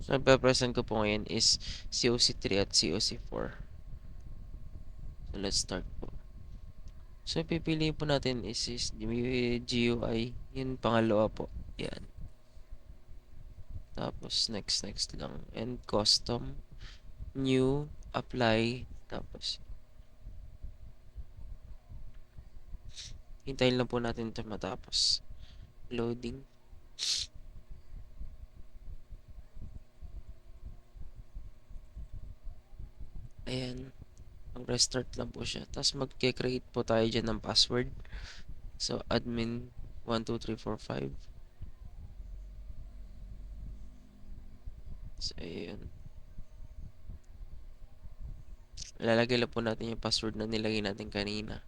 So, ang pe-present ko po ngayon is COC3 at COC4. So, let's start po. So, pipiliin po natin is GUI. Yun, pangalawa po. Yan. Tapos, next lang. And custom. New. Apply. Tapos, hintayin lang po natin ito matapos. Loading. Ayan. Mag-restart lang po siya. Tapos, mag-create po tayo dyan ng password. So, admin 12345. So, ayun. Ilalagay lang po natin yung password na nilagay natin kanina.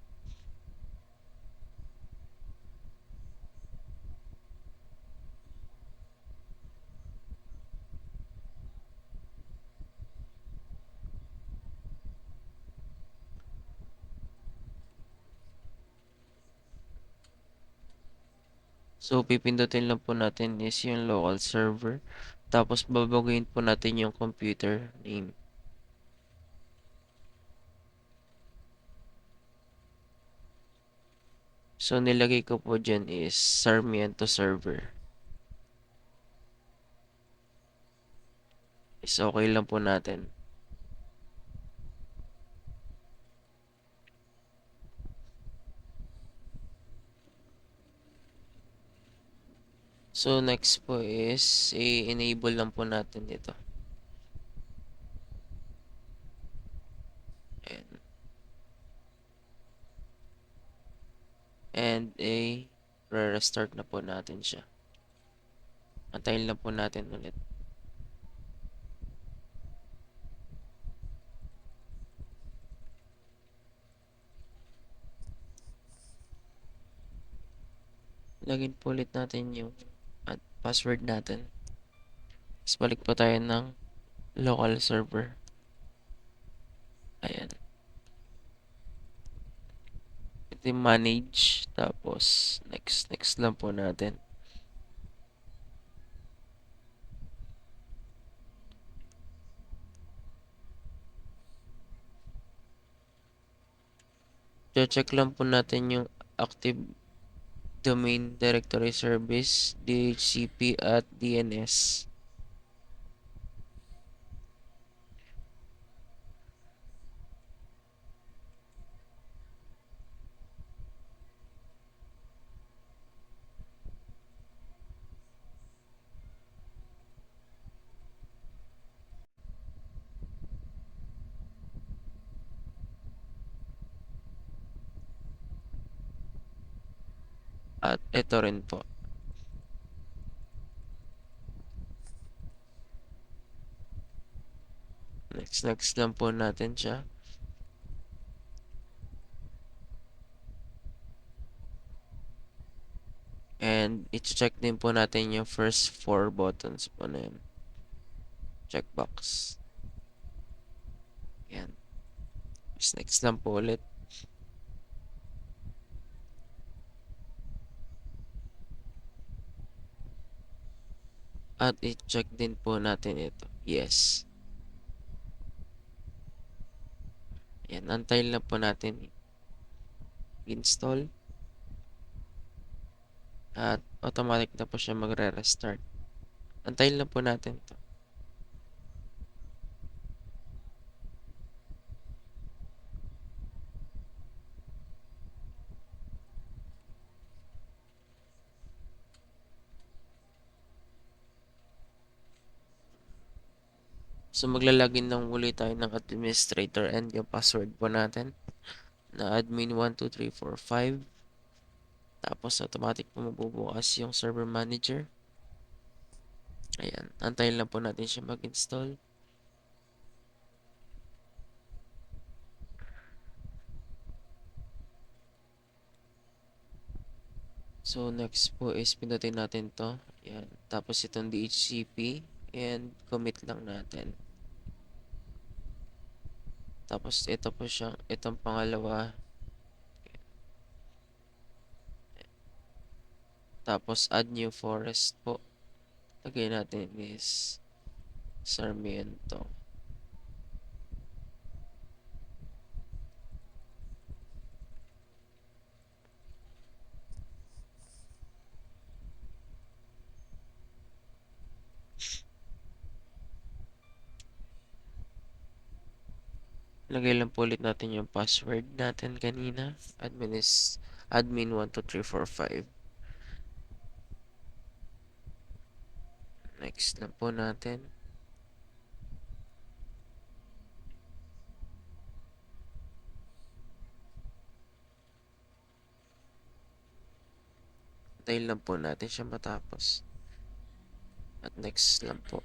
So, pipindutin lang po natin is yung local server. Tapos, babaguhin po natin yung computer name. So, nilagay ko po dyan is Sarmiento server. Is okay lang po natin. So, next po is i-enable lang po natin ito. Ayan. And re-restart na po natin siya. Antayin lang po natin ulit. Lagin po ulit natin yung password natin. Tapos balik po tayo ng local server. Ayan. Ito yung manage. Tapos next lang po natin. Check lang po natin yung active domain directory service, DHCP at DNS. At ito rin po. Next lang po natin siya. And i-check din po natin yung first 4 buttons po na yun. Checkbox. Yan. Next lang po ulit. At i-check din po natin ito. Yes. Yan. Antayin lang po natin install. At automatic na po siya magre-restart. Antayin lang po natin to. So, maglalagin lang ulit tayo ng administrator and yung password po natin na admin12345. Tapos, automatic po mabubukas yung server manager. Ayan. Antayin lang po natin siya mag-install. So, next po is pindutin natin to. Ayan. Tapos, itong DHCP. And, commit lang natin. Tapos, ito po siya. Itong pangalawa. Tapos, add new forest po. Lagay natin is Sarmiento. Lagay lang po ulit natin yung password natin kanina. Admin 12345. Next lang po natin. Tayo lang po natin siya matapos. At next lang po.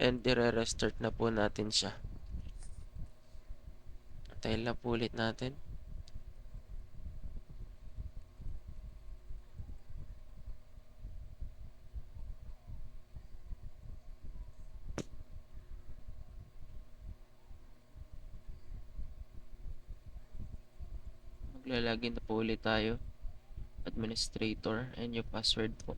And i-restart na po natin siya. Tayo lang po ulit natin. Maglalagin na po ulit tayo. Administrator and yung password po.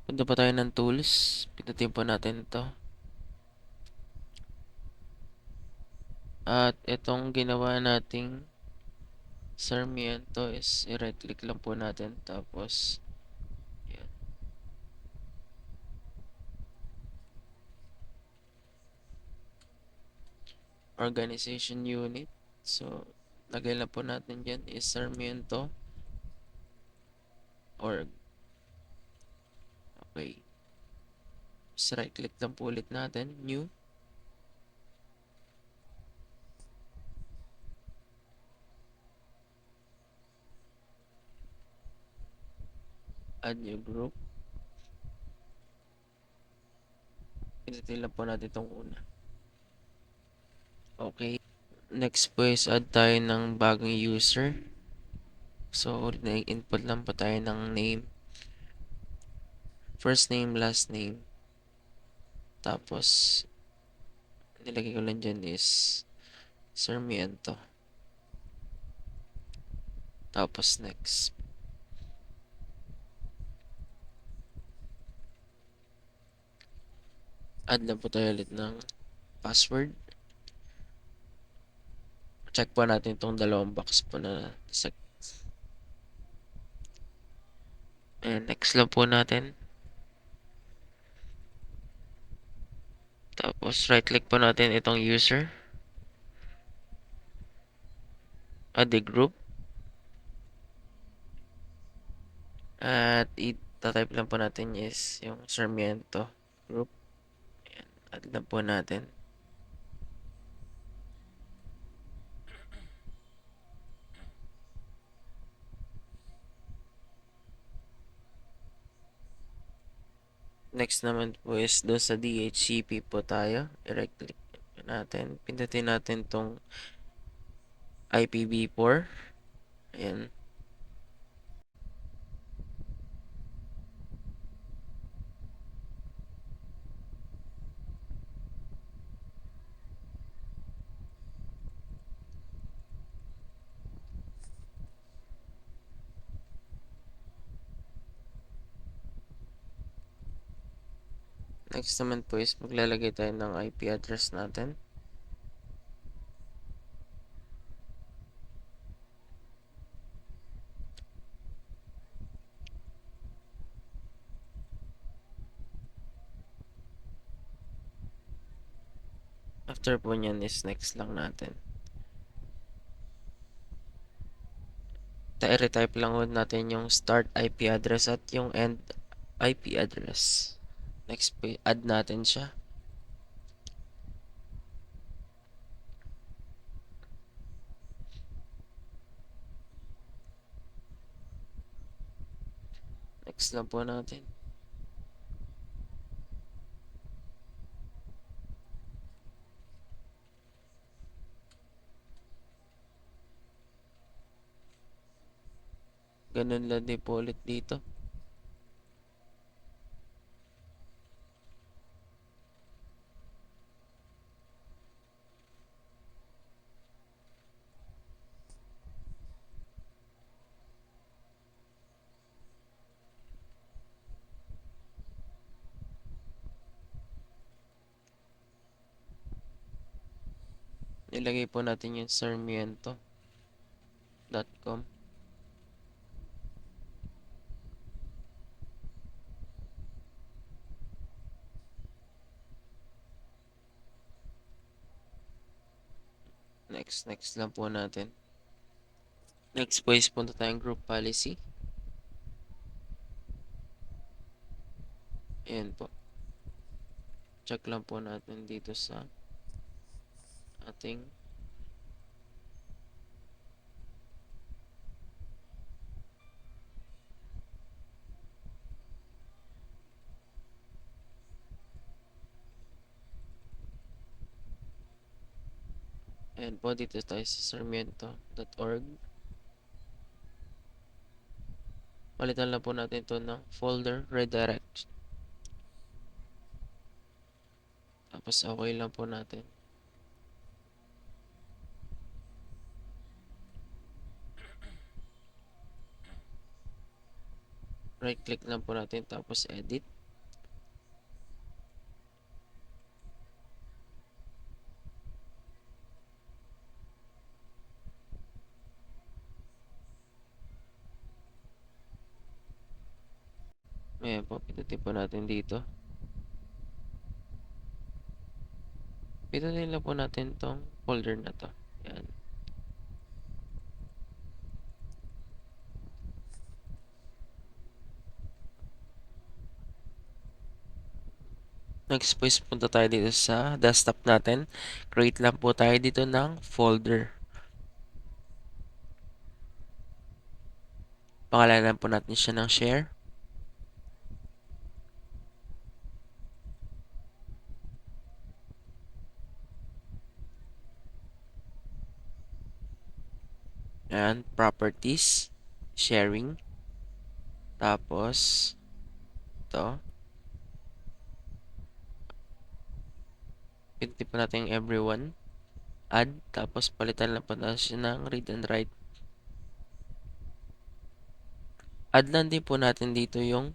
Punta pa tayo ng tools. Pindutin po natin ito. At itong ginawa nating Sarmiento is i-right click lang po natin. Tapos, yan. Organization unit. So, lagay lang po natin dyan is Sarmiento org. Okay. So, right click lang po ulit natin. New. Add new group. Pindutin lang po natin itong una. Okay. Next po is add tayo ng bagong user. So, input lang po tayo ng name. First name, last name. Tapos, nilagay ko lang dyan is Sarmiento. Tapos, next. Add lang po tayo ulit ng password. Check po natin itong dalawang box po na and next lang po natin. Tapos, right click po natin itong user. Add the group. At itatype lang po natin is yung Sarmiento group. Ayan. Add lang po natin. Next naman po is doon sa DHCP po tayo. I-right click natin. Pindutin natin tong IPv4. Ayan. Next naman po is maglalagay tayo ng IP address natin. After po nyan is next lang natin. I-retype lang natin yung start IP address at yung end IP address. Next po, add natin siya. Next lang po natin. Ganun lang din po ulit dito. Nilagay po natin yung sarmiento.com. Next lang po natin. Next po is punta tayong group policy. Ayan po. Check lang po natin dito sa ating ayan po, dito tayo sa sarmiento.org. Palitan lang po natin ito ng folder redirect. Tapos okay lang po natin. Right click lang po natin tapos edit. Ayan po, pindutin po natin dito. Pindutin lang po natin tong folder na to. Ayan. Next po is punta tayo dito sa desktop natin. Create lang po tayo dito ng folder. Pangalanan po natin siya ng share. Ayan, properties, sharing. Tapos, ito. Pindutin po natin yung everyone. Add. Tapos, palitan lang po natin siya ng read and write. Add lang din po natin dito yung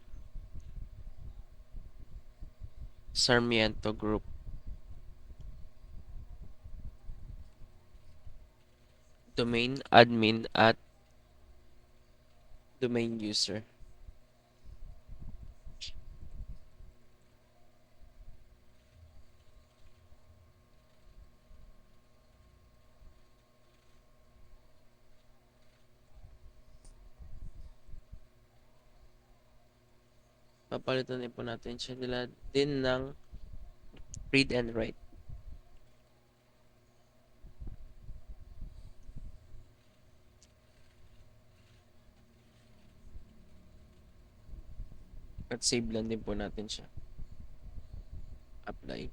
Sarmiento group. Domain admin at domain user. Papalitan din po natin siya nila din ng read and write. At save lang din po natin siya. Apply.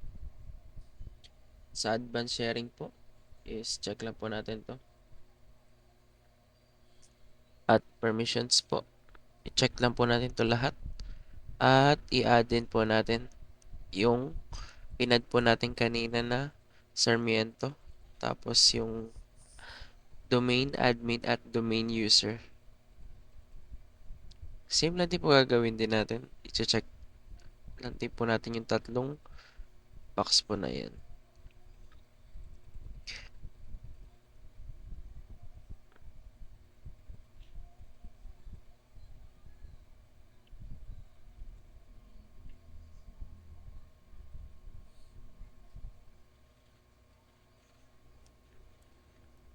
Sa advanced sharing po is check lang po natin to. At permissions po. I-check lang po natin to lahat. At i-add din po natin yung pinad po natin kanina na Sarmiento. Tapos yung domain admin at domain user. Same lang din po gagawin din natin. I-check lang din po natin yung tatlong box po na yan.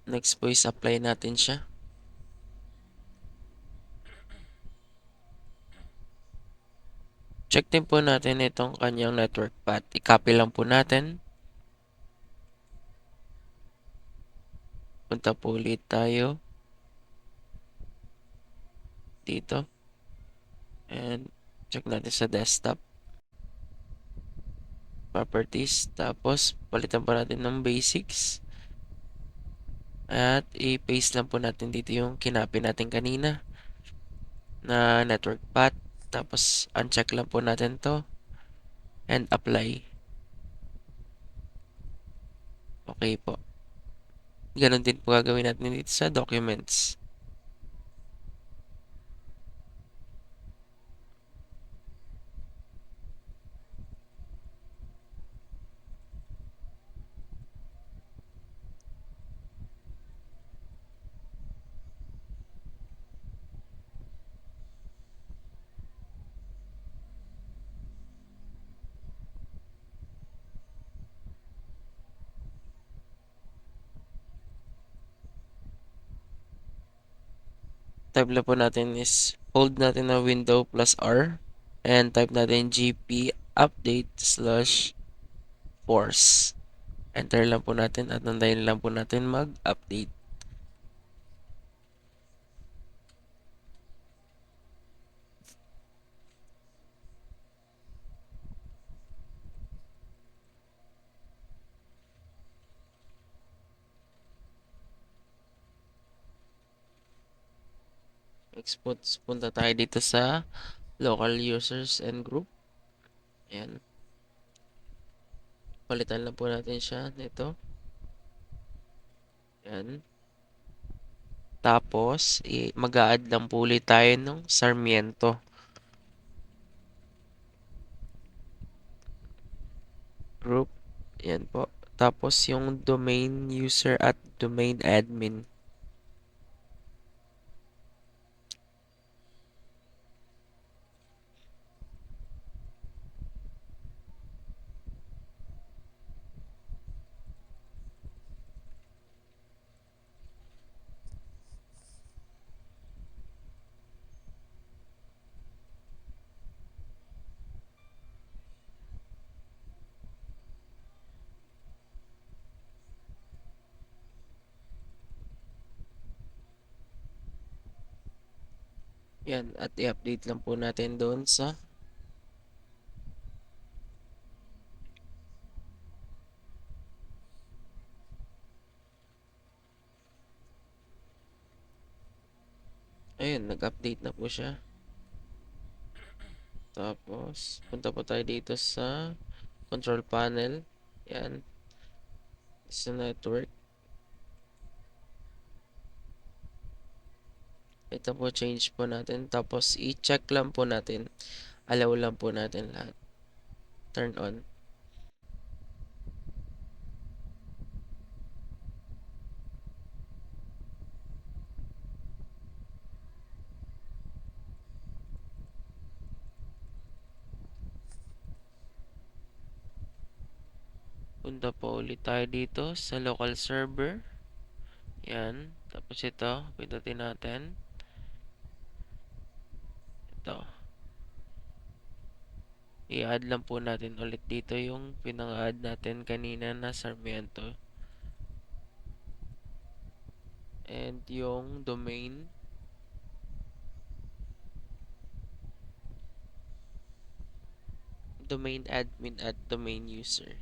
Next po is apply natin siya. Check din po natin itong kanyang network path. I-copy lang po natin. Punta po ulit tayo dito. And check natin sa desktop properties. Tapos, palitan pa natin ng basics. At i-paste lang po natin dito yung kinopy natin kanina na network path. Tapos, uncheck lang po natin to. And apply. Okay po. Ganon din po gagawin natin dito sa documents. Type lang po natin is hold natin na window plus R and type natin gp update slash force. Enter lang po natin at nandayin lang po natin mag-update. Export, punta tayo dito sa local users and group. Ayan. Palitan lang po natin siya nito. Ayan. Tapos, mag-a-add lang po ulit tayo ng Sarmiento group. Ayan po. Tapos, yung domain user at domain admin. Yan, at i-update lang po natin doon sa ayun, nag-update na po siya. Tapos, punta po tayo dito sa control panel. Yan, sa network. Ito po, change po natin. Tapos, i-check lang po natin. Allow lang po natin lahat. Turn on. Punta po ulit tayo dito sa local server. Yan. Tapos ito, pindutin natin. Ito. I-add lang po natin ulit dito yung pinang-add natin kanina na Sarmiento. And yung domain. Domain admin at domain user.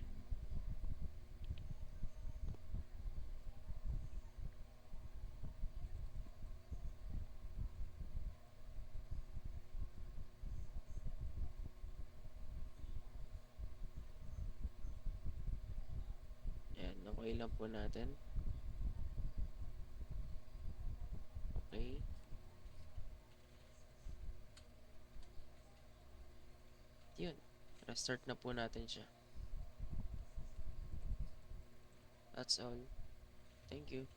Yan, okay lang po natin. Okay. Yun. Restart na po natin siya. That's all. Thank you.